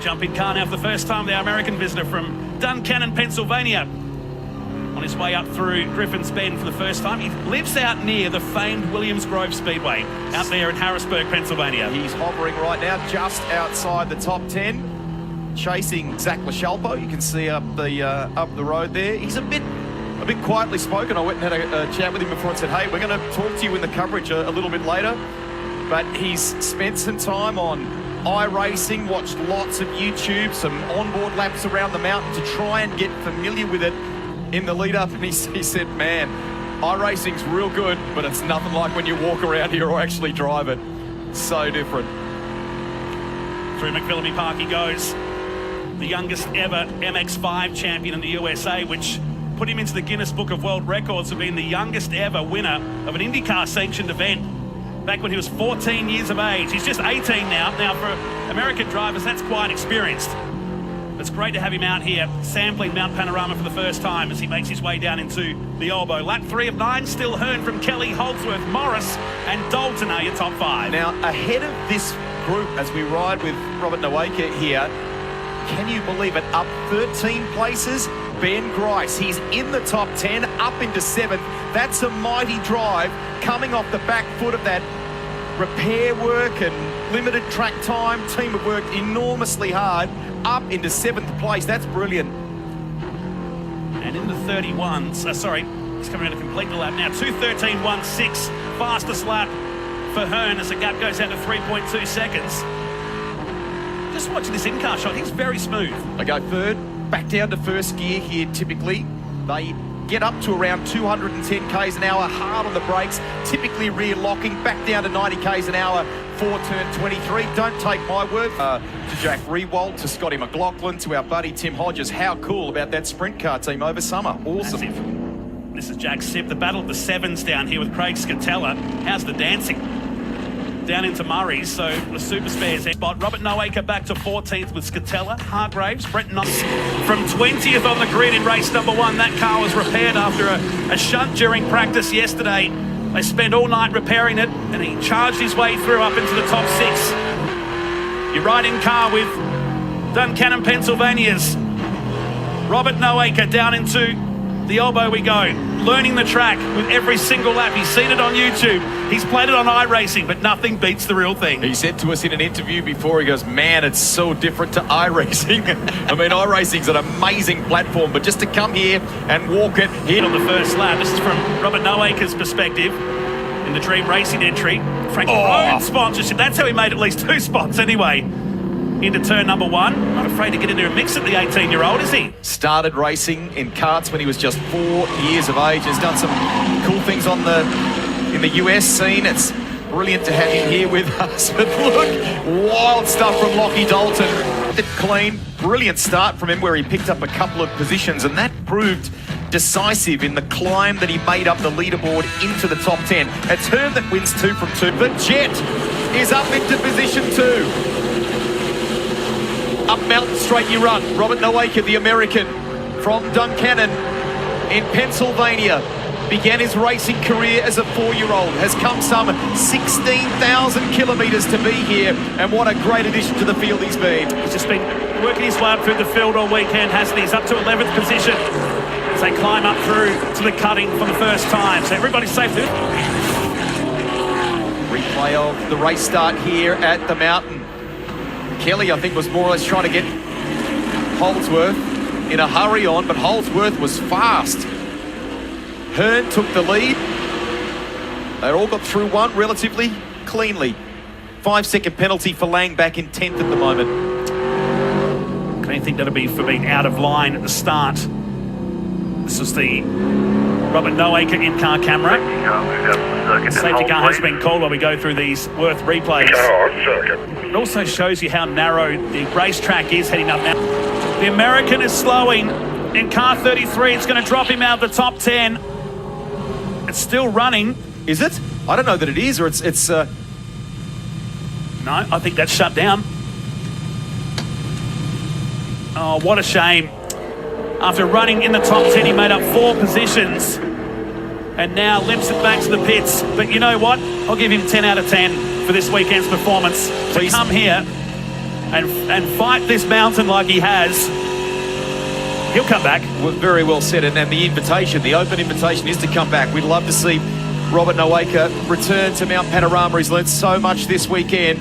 jump in car now for the first time, the American visitor from Duncannon, Pennsylvania. On his way up through Griffin's Bend for the first time. He lives out near the famed Williams Grove Speedway, out there in Harrisburg, Pennsylvania. He's hovering right now just outside the top 10, chasing Zach LaChalpo. You can see up the road there. He's a bit quietly spoken. I went and had a chat with him before and said, hey, we're going to talk to you in the coverage a little bit later. But he's spent some time on iRacing, watched lots of YouTube, some onboard laps around the mountain to try and get familiar with it in the lead up. And he said, man, iRacing's real good, but it's nothing like when you walk around here or actually drive it. So different. Through McPhillamy Park he goes. The youngest ever MX5 champion in the USA, which put him into the Guinness Book of World Records of being the youngest ever winner of an IndyCar sanctioned event back when he was 14 years of age. He's just 18 now. Now for American drivers, that's quite experienced. It's great to have him out here sampling Mount Panorama for the first time as he makes his way down into the elbow. Lap 3 of 9, still Hearn from Kelly, Holdsworth, Morris and Dalton are your top 5. Now ahead of this group as we ride with Robert Noaker here, can you believe it, up 13 places, Ben Grice. He's in the top 10, up into 7th. That's a mighty drive coming off the back foot of that repair work and limited track time. Team have worked enormously hard, up into 7th place. That's brilliant. And in the 31s, he's coming in to complete the lap now. 2:13.16, fastest lap for Hearn as the gap goes down to 3.2 seconds. Just watching this in-car shot, he's very smooth. They go third, back down to first gear here typically. They get up to around 210 k's an hour, hard on the brakes, typically rear locking, back down to 90 k's an hour for turn 23. Don't take my word. To Jack Rewalt, to Scotty McLaughlin, to our buddy Tim Hodges. How cool about that sprint car team over summer. Awesome. Massive. This is Jack Sipp, the battle of the 7s down here with Craig Scatella. How's the dancing? Down into Murray's, so the super spares spot. Robert Noaker back to 14th with Scatella, Hargraves, Brent Knox from 20th on the grid in race number 1. That car was repaired after a shunt during practice yesterday. They spent all night repairing it, and he charged his way through up into the top 6. You're right in car with Duncannon, Pennsylvania's Robert Noaker. Down into the elbow we go, learning the track with every single lap. He's seen it on YouTube, he's played it on iRacing, but nothing beats the real thing. He said to us in an interview before, he goes, man, it's so different to iRacing. I mean, iRacing's an amazing platform, but just to come here and walk it here on the first lap. This is from Robert Noaker's perspective in the Dream Racing entry. Frank Road sponsorship, that's how he made at least 2 spots anyway. Into turn number 1. Not afraid to get into a mix at the 18-year-old, is he? Started racing in karts when he was just 4 years of age. Has done some cool things in the US scene. It's brilliant to have him here with us. But look, wild stuff from Lockie Dalton. Clean, brilliant start from him where he picked up a couple of positions, and that proved decisive in the climb that he made up the leaderboard into the top 10. It's Hearn that wins 2 from 2. The Jet is up into position 2. Up Mountain Straight you run. Robert Noaker, the American from Duncannon in Pennsylvania, began his racing career as a 4-year-old, has come some 16,000 kilometres to be here, and what a great addition to the field he's been. He's just been working his way up through the field all weekend, hasn't he? He's up to 11th position as they climb up through to the cutting for the first time. So everybody's safe there. Replay of the race start here at the mountain. Kelly, I think, was more or less trying to get Holdsworth in a hurry on, but Holdsworth was fast. Hearn took the lead. They all got through one relatively cleanly. 5-second penalty for Lang back in 10th at the moment. I don't think that'll be for being out of line at the start. This was the Robert Noaker in-car camera. Safety car has been called while we go through these Worth replays. It also shows you how narrow the racetrack is heading up now. The American is slowing in car 33. It's going to drop him out of the top 10. It's still running. Is it? I don't know that it is, or it's No, I think that's shut down. Oh, what a shame. After running in the top 10, he made up 4 positions and now limps it back to the pits. But you know what? I'll give him 10 out of 10 for this weekend's performance. Please come here and fight this mountain like he has, he'll come back. Well, very well said. And then the invitation, the open invitation is to come back. We'd love to see Robert Noaker return to Mount Panorama. He's learned so much this weekend.